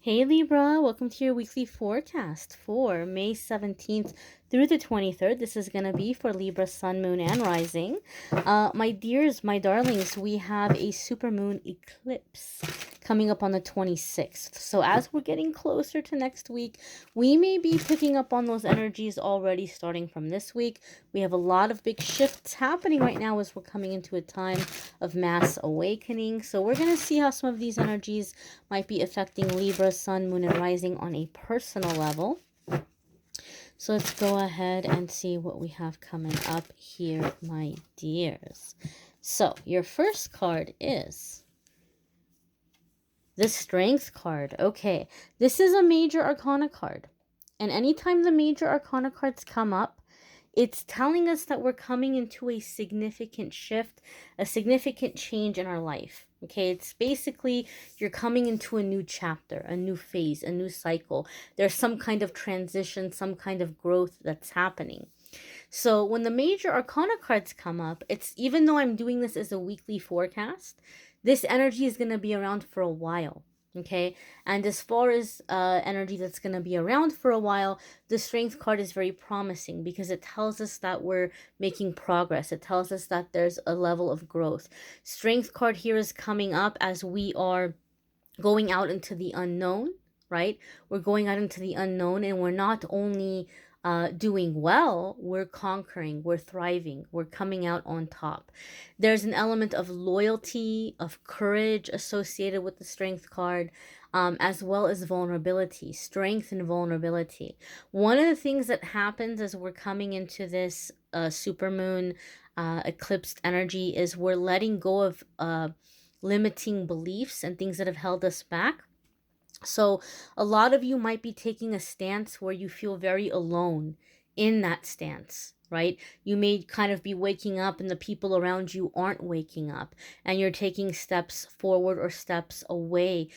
Hey Libra, welcome to your weekly forecast for May 17th through the 23rd. This is going to be for Libra, Sun, Moon, and Rising. My dears, my darlings, we have a supermoon eclipse coming up on the 26th. So as we're getting closer to next week, we may be picking up on those energies already starting from this week. We have a lot of big shifts happening right now as we're coming into a time of mass awakening. So we're going to see how some of these energies might be affecting Libra, Sun, Moon, and Rising on a personal level. So let's go ahead and see what we have coming up here, my dears. So your first card is the Strength card. Okay, this is a major arcana card. And anytime the major arcana cards come up, it's telling us that we're coming into a significant shift, a significant change in our life. Okay, it's basically you're coming into a new chapter, a new phase, a new cycle. There's some kind of transition, some kind of growth that's happening. So when the major arcana cards come up, it's even though I'm doing this as a weekly forecast, this energy is going to be around for a while. Okay, and as far as energy that's going to be around for a while, the Strength card is very promising because it tells us that we're making progress. It tells us that there's a level of growth. Strength card here is coming up as we are going out into the unknown, right? We're going out into the unknown, and we're not only doing well, we're conquering, we're thriving, we're coming out on top. There's an element of loyalty, of courage associated with the Strength card, as well as vulnerability, strength and vulnerability. One of the things that happens as we're coming into this supermoon eclipsed energy is we're letting go of limiting beliefs and things that have held us back. So a lot of you might be taking a stance where you feel very alone in that stance, right? You may kind of be waking up and the people around you aren't waking up, and you're taking steps forward or steps away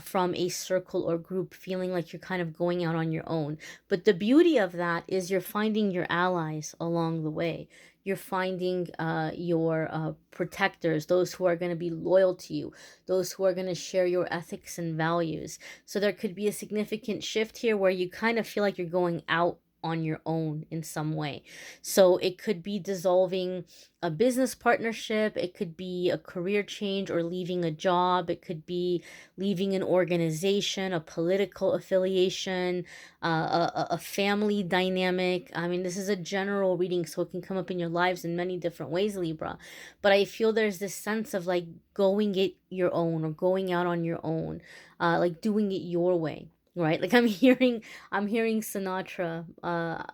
from a circle or group, feeling like you're kind of going out on your own. But the beauty of that is you're finding your allies along the way. You're finding your protectors, those who are going to be loyal to you, those who are going to share your ethics and values. So there could be a significant shift here where you kind of feel like you're going out on your own in some way. So it could be dissolving a business partnership, it could be a career change or leaving a job, it could be leaving an organization, a political affiliation, a family dynamic. I mean, this is a general reading, so it can come up in your lives in many different ways, Libra. But I feel there's this sense of like going it your own or going out on your own, like doing it your way. Right, like I'm hearing Sinatra,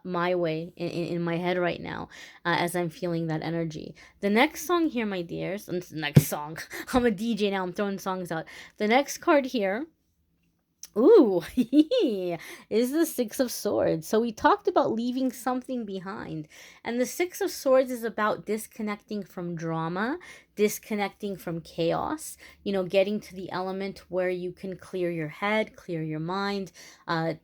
My Way in my head right now, as I'm feeling that energy. The next song here, my dears, and the next song, I'm a DJ now, I'm throwing songs out. The next card here, ooh, is the Six of Swords. So we talked about leaving something behind. And the Six of Swords is about disconnecting from drama, disconnecting from chaos, getting to the element where you can clear your head, clear your mind,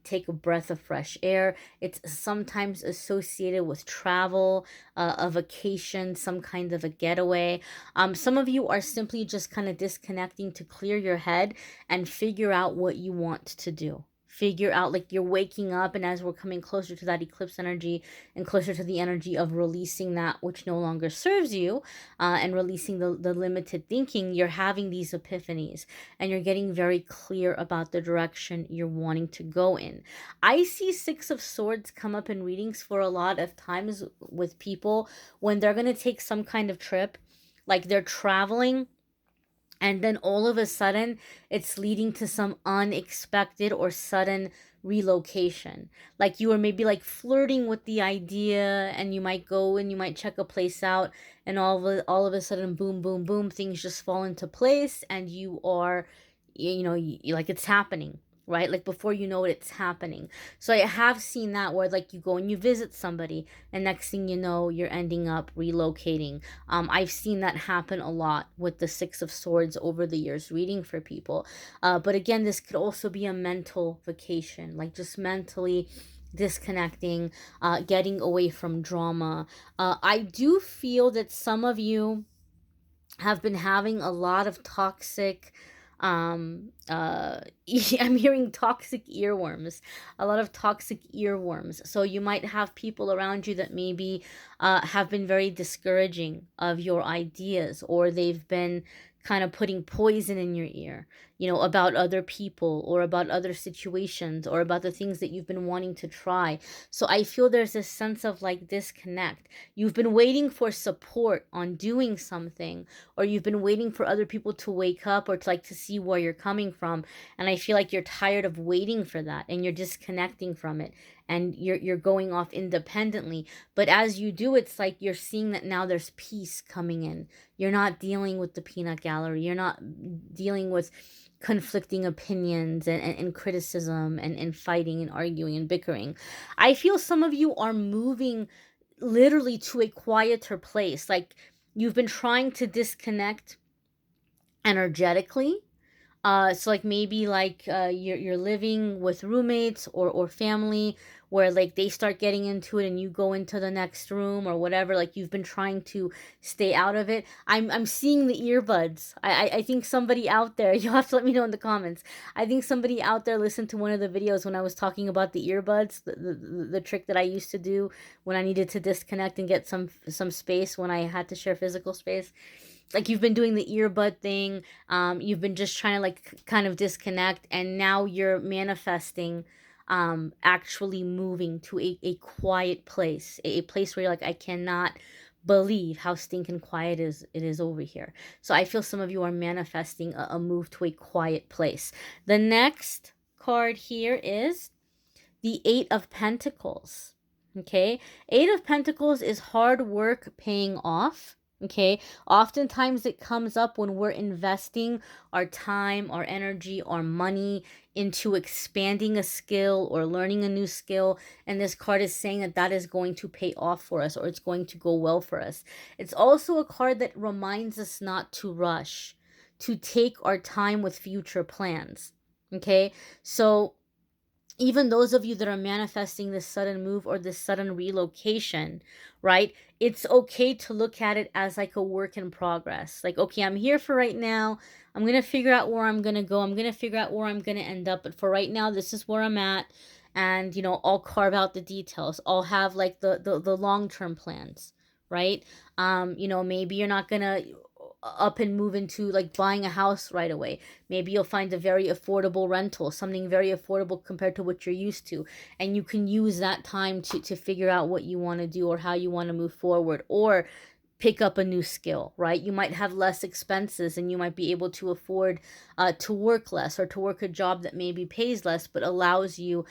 take a breath of fresh air. It's sometimes associated with travel, a vacation, some kind of a getaway. Some of you are simply just kind of disconnecting to clear your head and figure out what you want to do. Figure out, like, you're waking up, and as we're coming closer to that eclipse energy and closer to the energy of releasing that which no longer serves you, and releasing the limited thinking, you're having these epiphanies and you're getting very clear about the direction you're wanting to go in. I see Six of Swords come up in readings for a lot of times with people when they're going to take some kind of trip, like they're traveling, and then all of a sudden it's leading to some unexpected or sudden relocation. Like you were maybe like flirting with the idea, and you might go and you might check a place out, and all of a sudden, boom, boom, boom, things just fall into place, and you are, like, it's happening, right? Like before you know it, it's happening. So I have seen that where like you go and you visit somebody, and next thing you know, you're ending up relocating. I've seen that happen a lot with the Six of Swords over the years reading for people. But again, this could also be a mental vacation, like just mentally disconnecting, getting away from drama. I do feel that some of you have been having a lot of toxic I'm hearing toxic earworms, a lot of toxic earworms. So you might have people around you that maybe have been very discouraging of your ideas, or they've been kind of putting poison in your ear, about other people or about other situations or about the things that you've been wanting to try. So I feel there's this sense of like disconnect. You've been waiting for support on doing something, or you've been waiting for other people to wake up or to like to see where you're coming from. And I feel like you're tired of waiting for that and you're disconnecting from it, and you're going off independently. But as you do, it's like you're seeing that now there's peace coming in. You're not dealing with the peanut gallery. You're not dealing with conflicting opinions and criticism and fighting and arguing and bickering. I feel some of you are moving literally to a quieter place. Like you've been trying to disconnect energetically. So like maybe like you're living with roommates or family, where like they start getting into it and you go into the next room or whatever. Like you've been trying to stay out of it. I'm seeing the earbuds. I think somebody out there, you'll have to let me know in the comments. I think somebody out there listened to one of the videos when I was talking about the earbuds, the trick that I used to do when I needed to disconnect and get some space when I had to share physical space. Like you've been doing the earbud thing. You've been just trying to like kind of disconnect, and now you're manifesting actually moving to a quiet place, a place where you're like, I cannot believe how stinking quiet it is over here. So I feel some of you are manifesting a move to a quiet place. The next card here is the Eight of Pentacles. Okay, Eight of Pentacles is hard work paying off. Okay, oftentimes it comes up when we're investing our time, our energy, our money into expanding a skill or learning a new skill. And this card is saying that that is going to pay off for us, or it's going to go well for us. It's also a card that reminds us not to rush, to take our time with future plans. Okay, so even those of you that are manifesting this sudden move or this sudden relocation, right? It's okay to look at it as like a work in progress. Like, okay, I'm here for right now. I'm going to figure out where I'm going to go. I'm going to figure out where I'm going to end up. But for right now, this is where I'm at. And, I'll carve out the details. I'll have like the long-term plans, right? Maybe you're not going to up and move into like buying a house right away. Maybe you'll find a very affordable rental, something very affordable compared to what you're used to. And you can use that time to figure out what you want to do or how you want to move forward, or pick up a new skill, right? You might have less expenses and you might be able to afford to work less, or to work a job that maybe pays less but allows you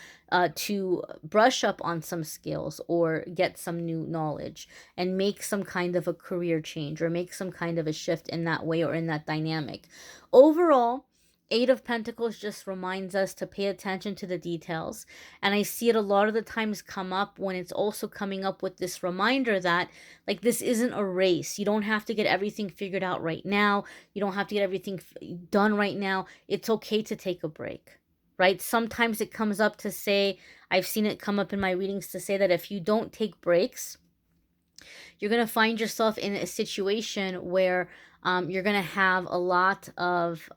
to brush up on some skills or get some new knowledge and make some kind of a career change or make some kind of a shift in that way or in that dynamic. Overall, Eight of Pentacles just reminds us to pay attention to the details. And I see it a lot of the times come up when it's also coming up with this reminder that, like, this isn't a race. You don't have to get everything figured out right now. You don't have to get everything done right now. It's okay to take a break, right? Sometimes it comes up to say, I've seen it come up in my readings to say that if you don't take breaks, you're going to find yourself in a situation where you're going to have a lot of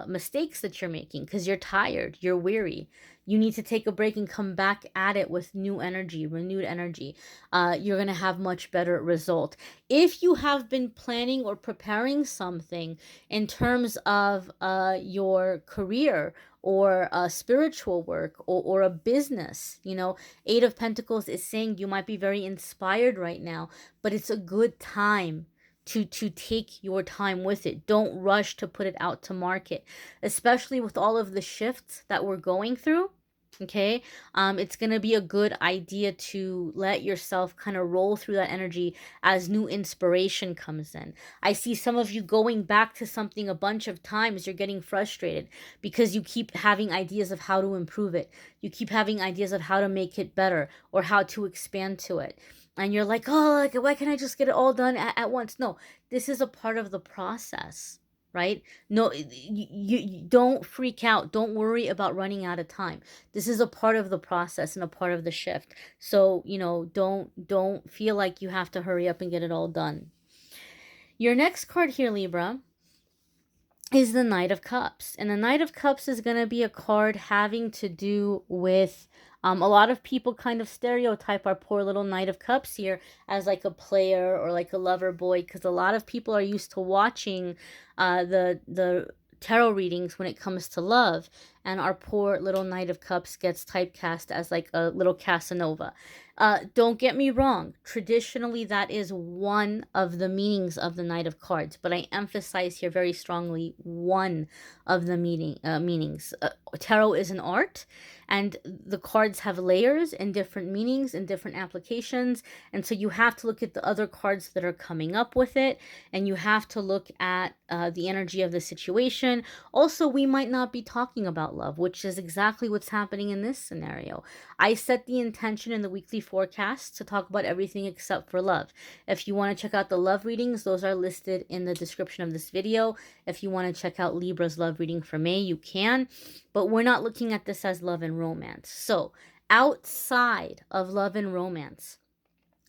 mistakes that you're making because you're tired, you're weary. You need to take a break and come back at it with new energy, renewed energy. You're going to have much better result. If you have been planning or preparing something in terms of your career or spiritual work or a business, Eight of Pentacles is saying you might be very inspired right now, but it's a good time to take your time with it. Don't rush to put it out to market, especially with all of the shifts that we're going through. Okay, it's gonna be a good idea to let yourself kind of roll through that energy as new inspiration comes in. I see some of you going back to something a bunch of times. You're getting frustrated because you keep having ideas of how to improve it. You keep having ideas of how to make it better or how to expand to it. And you're like, oh, like, why can't I just get it all done at once? No, this is a part of the process, right? No, you don't freak out. Don't worry about running out of time. This is a part of the process and a part of the shift. So, don't feel like you have to hurry up and get it all done. Your next card here, Libra, is the Knight of Cups. And the Knight of Cups is going to be a card having to do with a lot of people kind of stereotype our poor little Knight of Cups here as like a player or like a lover boy, because a lot of people are used to watching the tarot readings when it comes to love, and our poor little Knight of Cups gets typecast as like a little Casanova. Don't get me wrong. Traditionally, that is one of the meanings of the Knight of Cards, but I emphasize here very strongly one of the meanings. Tarot is an art, and the cards have layers and different meanings and different applications, and so you have to look at the other cards that are coming up with it, and you have to look at the energy of the situation. Also, we might not be talking about love, which is exactly what's happening in this scenario. I set the intention in the weekly forecast to talk about everything except for love. If you want to check out the love readings, those are listed in the description of this video. If you want to check out Libra's love reading for May, you can. But we're not looking at this as love and romance. So, outside of love and romance,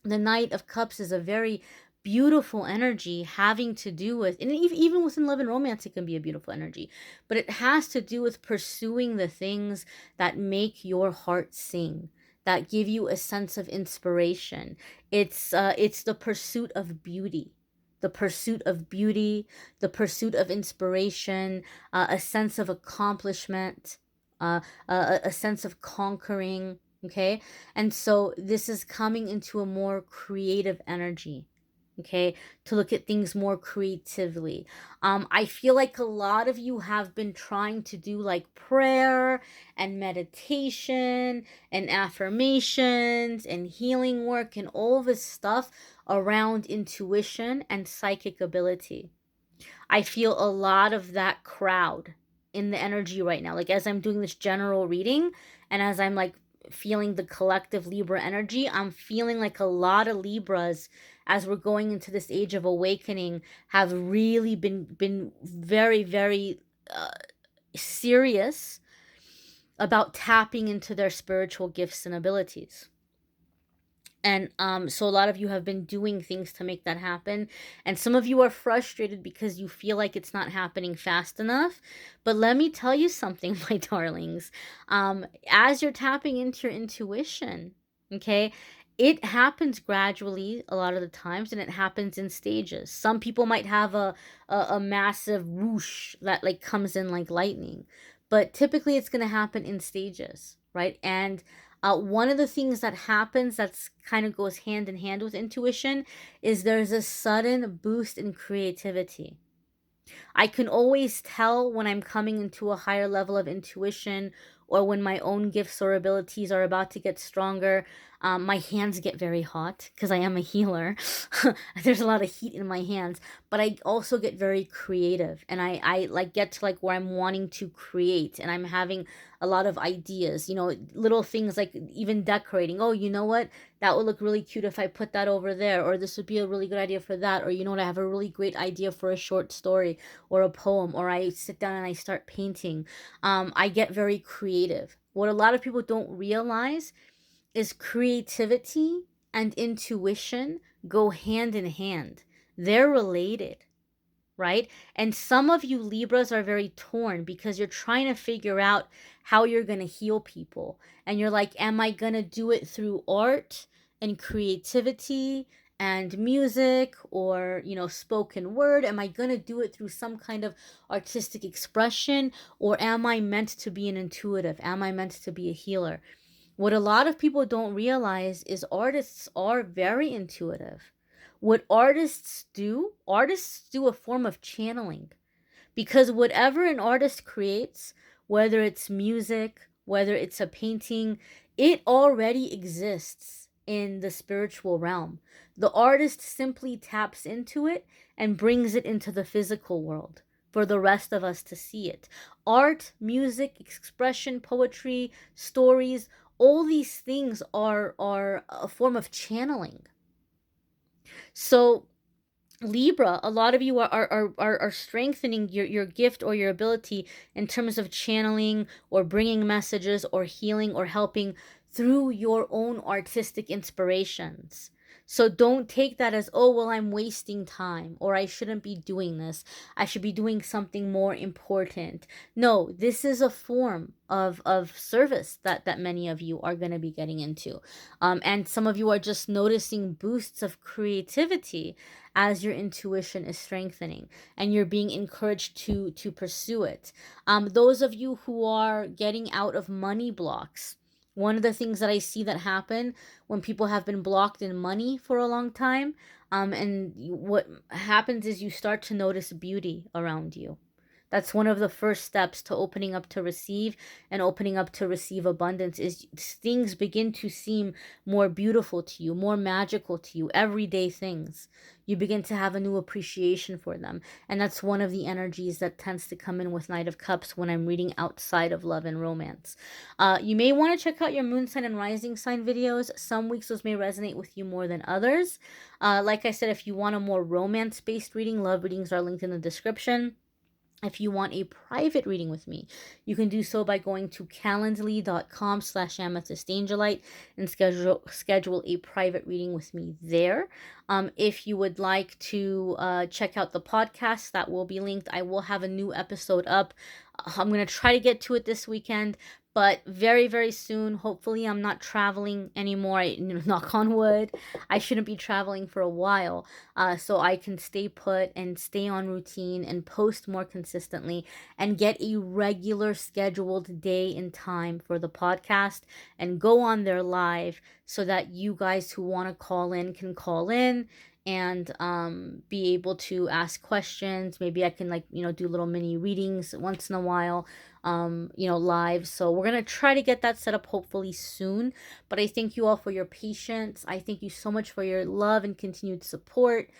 the Knight of Cups is a very beautiful energy having to do with, and even within love and romance, it can be a beautiful energy, but it has to do with pursuing the things that make your heart sing, that give you a sense of inspiration. It's the pursuit of beauty. The pursuit of beauty, the pursuit of inspiration, a sense of accomplishment, a sense of conquering, okay? And so this is coming into a more creative energy, okay, to look at things more creatively. I feel like a lot of you have been trying to do like prayer and meditation and affirmations and healing work and all this stuff around intuition and psychic ability. I feel a lot of that crowd in the energy right now. Like as I'm doing this general reading and as I'm like feeling the collective Libra energy, I'm feeling like a lot of Libras as we're going into this age of awakening have really been very, very serious about tapping into their spiritual gifts and abilities. And so a lot of you have been doing things to make that happen. And some of you are frustrated because you feel like it's not happening fast enough. But let me tell you something, my darlings. As you're tapping into your intuition, okay, it happens gradually a lot of the times, and it happens in stages. Some people might have a massive whoosh that like comes in like lightning. But typically it's going to happen in stages, right? And one of the things that happens that's kind of goes hand in hand with intuition is there's a sudden boost in creativity. I can always tell when I'm coming into a higher level of intuition or when my own gifts or abilities are about to get stronger. My hands get very hot because I am a healer. There's a lot of heat in my hands, but I also get very creative, and I like get to like where I'm wanting to create, and I'm having a lot of ideas, little things like even decorating. Oh, you know what? That would look really cute if I put that over there, or this would be a really good idea for that, or you know what? I have a really great idea for a short story or a poem, or I sit down and I start painting. I get very creative. What a lot of people don't realize is creativity and intuition go hand in hand. They're related, right? And some of you Libras are very torn because you're trying to figure out how you're going to heal people. And you're like, am I going to do it through art and creativity and music, or, spoken word? Am I going to do it through some kind of artistic expression, or am I meant to be an intuitive? Am I meant to be a healer? What a lot of people don't realize is artists are very intuitive. What artists do a form of channeling, because whatever an artist creates, whether it's music, whether it's a painting, it already exists in the spiritual realm. The artist simply taps into it and brings it into the physical world for the rest of us to see it. Art, music, expression, poetry, stories, all these things are a form of channeling. So Libra, a lot of you are strengthening your gift or your ability in terms of channeling or bringing messages or healing or helping through your own artistic inspirations. So don't take that as, oh, well, I'm wasting time, or I shouldn't be doing this. I should be doing something more important. No, this is a form of service that many of you are going to be getting into. And some of you are just noticing boosts of creativity as your intuition is strengthening and you're being encouraged to pursue it. Those of you who are getting out of money blocks, one of the things that I see that happen when people have been blocked in money for a long time, what happens is you start to notice beauty around you. That's one of the first steps to opening up to receive, and opening up to receive abundance is things begin to seem more beautiful to you, more magical to you, everyday things. You begin to have a new appreciation for them. And that's one of the energies that tends to come in with Knight of Cups when I'm reading outside of love and romance. You may want to check out your moon sign and rising sign videos. Some weeks those may resonate with you more than others. Like I said, if you want a more romance-based reading, love readings are linked in the description. If you want a private reading with me, you can do so by going to calendly.com/amethystangelite and schedule a private reading with me there. If you would like to check out the podcast, that will be linked. I will have a new episode up. I'm going to try to get to it this weekend, but very, very soon. Hopefully, I'm not traveling anymore. Knock on wood. I shouldn't be traveling for a while, so I can stay put and stay on routine and post more consistently and get a regular scheduled day and time for the podcast and go on there live so that you guys who want to call in can call in and be able to ask questions. Maybe I can, like, do little mini readings once in a while, live. So we're going to try to get that set up hopefully soon. But I thank you all for your patience. I thank you so much for your love and continued support,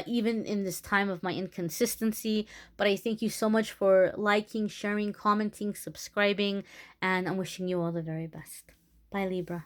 even in this time of my inconsistency. But I thank you so much for liking, sharing, commenting, subscribing, and I'm wishing you all the very best. Bye, Libra.